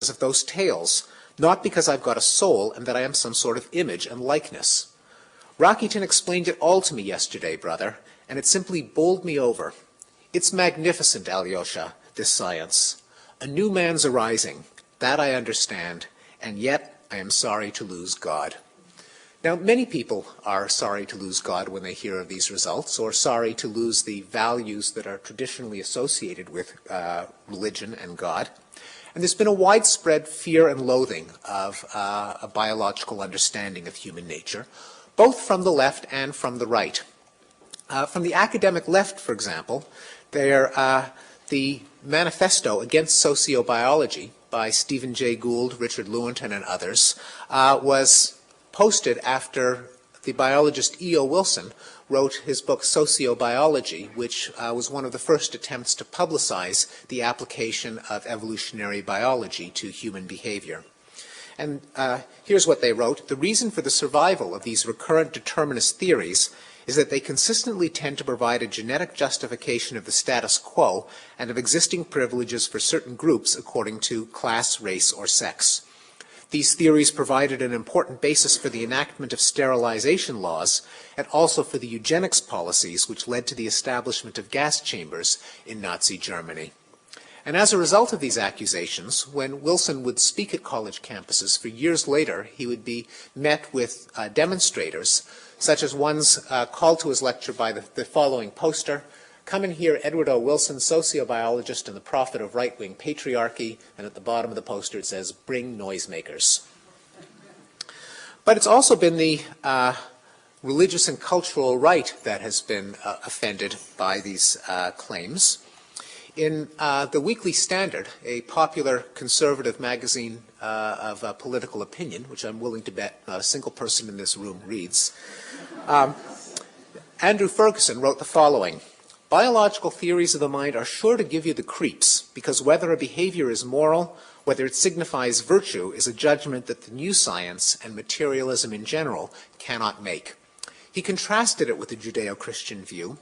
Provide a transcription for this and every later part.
of those tales, not because I've got a soul and that I am some sort of image and likeness. Rakuten explained it all to me yesterday, brother, and it simply bowled me over. It's magnificent, Alyosha, this science. A new man's arising, that I understand, and yet I am sorry to lose God. Now, many people are sorry to lose God when they hear of these results, or sorry to lose the values that are traditionally associated with religion and God. And there's been a widespread fear and loathing of a biological understanding of human nature, both from the left and from the right. From the academic left, for example, the Manifesto Against Sociobiology by Stephen Jay Gould, Richard Lewontin, and others was posted after the biologist E.O. Wilson wrote his book Sociobiology, which was one of the first attempts to publicize the application of evolutionary biology to human behavior. And here's what they wrote. The reason for the survival of these recurrent determinist theories is that they consistently tend to provide a genetic justification of the status quo and of existing privileges for certain groups according to class, race, or sex. These theories provided an important basis for the enactment of sterilization laws and also for the eugenics policies which led to the establishment of gas chambers in Nazi Germany. And as a result of these accusations, when Wilson would speak at college campuses for years later, he would be met with demonstrators, such as ones called to his lecture by the following poster: "Come and hear Edward O. Wilson, sociobiologist and the prophet of right-wing patriarchy," and at the bottom of the poster it says, "Bring noisemakers." But it's also been the religious and cultural right that has been offended by these claims. In the Weekly Standard, a popular conservative magazine of political opinion, which I'm willing to bet not a single person in this room reads, Andrew Ferguson wrote the following: "Biological theories of the mind are sure to give you the creeps, because whether a behavior is moral, whether it signifies virtue, is a judgment that the new science and materialism in general cannot make." He contrasted it with the Judeo-Christian view,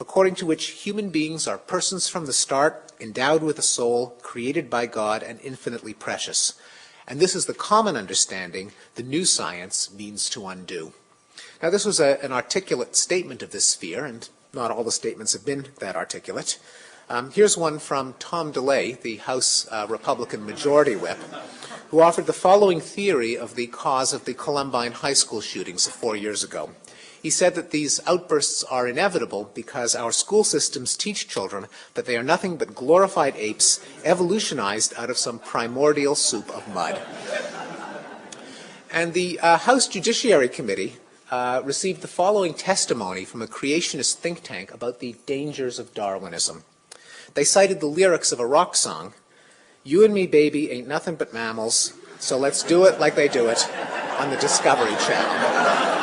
according to which human beings are persons from the start, endowed with a soul, created by God, and infinitely precious. And this is the common understanding the new science means to undo. Now, this was an articulate statement of this fear, and not all the statements have been that articulate. Here's one from Tom DeLay, the House Republican Majority Whip, who offered the following theory of the cause of the Columbine High School shootings of 4 years ago. He said that these outbursts are inevitable because our school systems teach children that they are nothing but glorified apes evolutionized out of some primordial soup of mud. And the House Judiciary Committee received the following testimony from a creationist think tank about the dangers of Darwinism. They cited the lyrics of a rock song: "You and me, baby, ain't nothing but mammals, so let's do it like they do it on the Discovery Channel."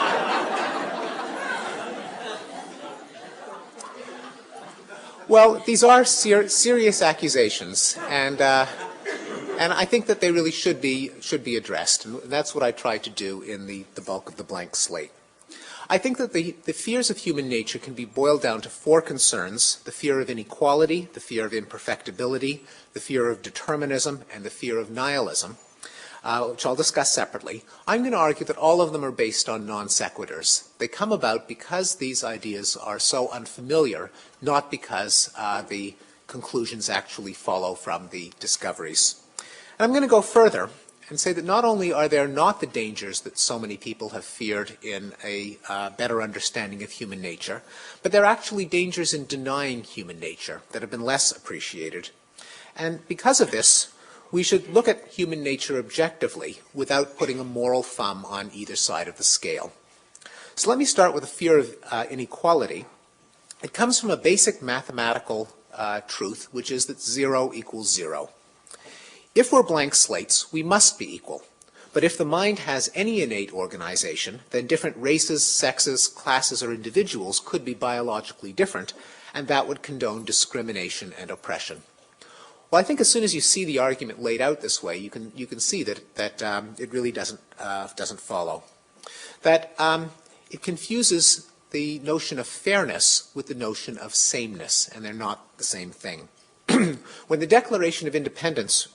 Well, these are serious accusations, and I think that they really should be addressed, and that's what I try to do in the bulk of the blank slate. I think that the fears of human nature can be boiled down to four concerns: the fear of inequality, the fear of imperfectibility, the fear of determinism, and the fear of nihilism, which I'll discuss separately. I'm going to argue that all of them are based on non sequiturs. They come about because these ideas are so unfamiliar, not because the conclusions actually follow from the discoveries. And I'm going to go further and say that not only are there not the dangers that so many people have feared in a better understanding of human nature, but there are actually dangers in denying human nature that have been less appreciated. And because of this, we should look at human nature objectively without putting a moral thumb on either side of the scale. So let me start with the fear of inequality. It comes from a basic mathematical truth, which is that 0 equals 0. If we're blank slates, we must be equal. But if the mind has any innate organization, then different races, sexes, classes, or individuals could be biologically different, and that would condone discrimination and oppression. Well, I think as soon as you see the argument laid out this way, you can see that it really doesn't follow. That it confuses the notion of fairness with the notion of sameness, and they're not the same thing. When the Declaration of Independence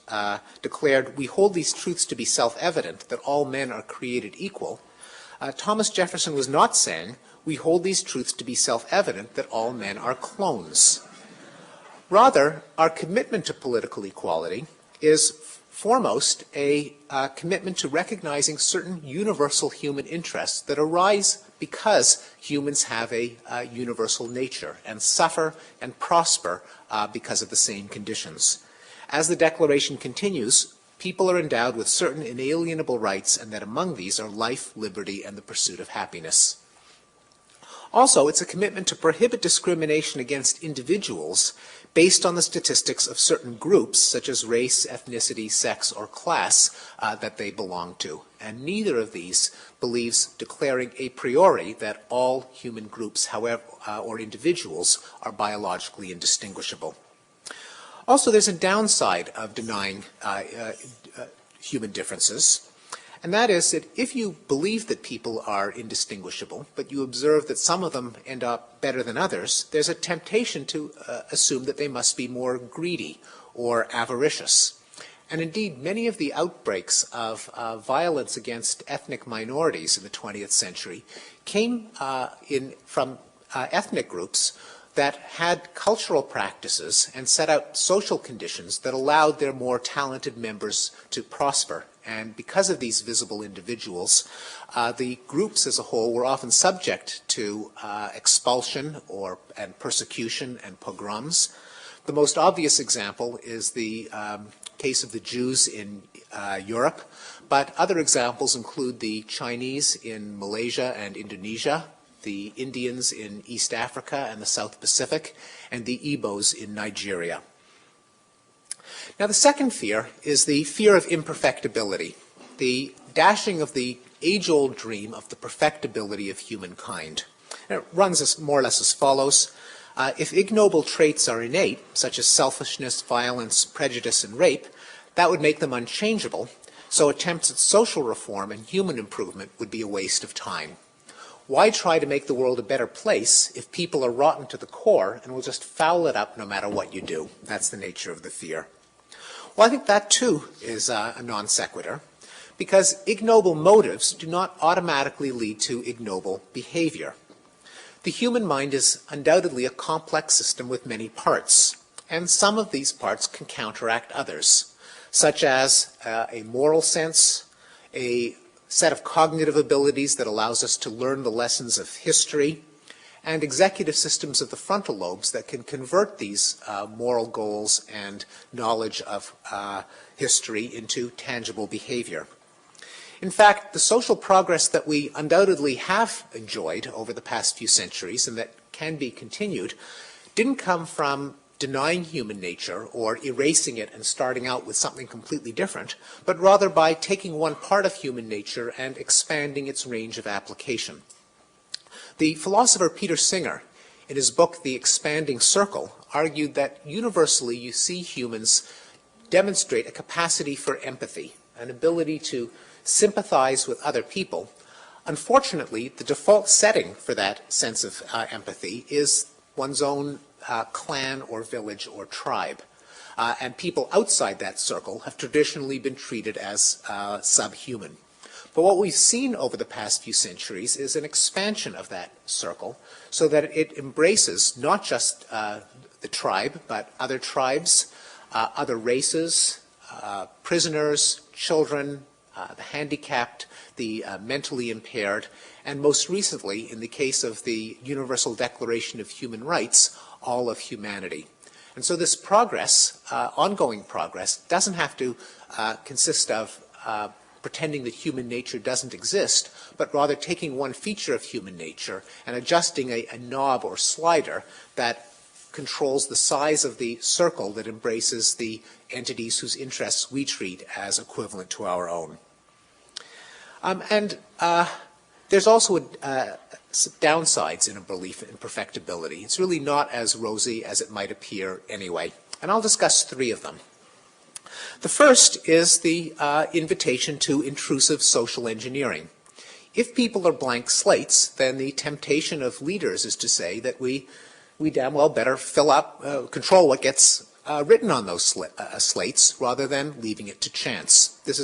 declared, "We hold these truths to be self-evident, that all men are created equal," Thomas Jefferson was not saying, "We hold these truths to be self-evident, that all men are clones." Rather, our commitment to political equality is foremost a commitment to recognizing certain universal human interests that arise because humans have a universal nature and suffer and prosper because of the same conditions. As the Declaration continues, people are endowed with certain inalienable rights, and that among these are life, liberty, and the pursuit of happiness. Also, it's a commitment to prohibit discrimination against individuals based on the statistics of certain groups, such as race, ethnicity, sex, or class, that they belong to. And neither of these believes declaring a priori that all human groups, however, or individuals, are biologically indistinguishable. Also, there's a downside of denying human differences. And that is that if you believe that people are indistinguishable, but you observe that some of them end up better than others, there's a temptation to assume that they must be more greedy or avaricious. And indeed, many of the outbreaks of violence against ethnic minorities in the 20th century came from ethnic groups that had cultural practices and set out social conditions that allowed their more talented members to prosper. And because of these visible individuals, the groups as a whole were often subject to expulsion and persecution and pogroms. The most obvious example is the case of the Jews in Europe, but other examples include the Chinese in Malaysia and Indonesia, the Indians in East Africa and the South Pacific, and the Igbos in Nigeria. Now, the second fear is the fear of imperfectibility, the dashing of the age-old dream of the perfectibility of humankind. And it runs more or less as follows. If ignoble traits are innate, such as selfishness, violence, prejudice, and rape, that would make them unchangeable, so attempts at social reform and human improvement would be a waste of time. Why try to make the world a better place if people are rotten to the core and will just foul it up no matter what you do? That's the nature of the fear. Well, I think that too is a non sequitur, because ignoble motives do not automatically lead to ignoble behavior. The human mind is undoubtedly a complex system with many parts, and some of these parts can counteract others, such as a moral sense, a set of cognitive abilities that allows us to learn the lessons of history, and executive systems of the frontal lobes that can convert these moral goals and knowledge of history into tangible behavior. In fact, the social progress that we undoubtedly have enjoyed over the past few centuries and that can be continued didn't come from denying human nature or erasing it and starting out with something completely different, but rather by taking one part of human nature and expanding its range of application. The philosopher Peter Singer, in his book The Expanding Circle, argued that universally you see humans demonstrate a capacity for empathy, an ability to sympathize with other people. Unfortunately, the default setting for that sense of empathy is one's own clan or village or tribe. And people outside that circle have traditionally been treated as subhuman. But what we've seen over the past few centuries is an expansion of that circle so that it embraces not just the tribe, but other tribes, other races, prisoners, children, the handicapped, the mentally impaired, and most recently, in the case of the Universal Declaration of Human Rights, all of humanity. And so this progress, ongoing progress, doesn't have to consist of pretending that human nature doesn't exist, but rather taking one feature of human nature and adjusting a knob or slider that controls the size of the circle that embraces the entities whose interests we treat as equivalent to our own. There's also downsides in a belief in perfectibility. It's really not as rosy as it might appear anyway. And I'll discuss three of them. The first is the invitation to intrusive social engineering. If people are blank slates, then the temptation of leaders is to say that we damn well better fill up, control what gets written on those slates rather than leaving it to chance. This is an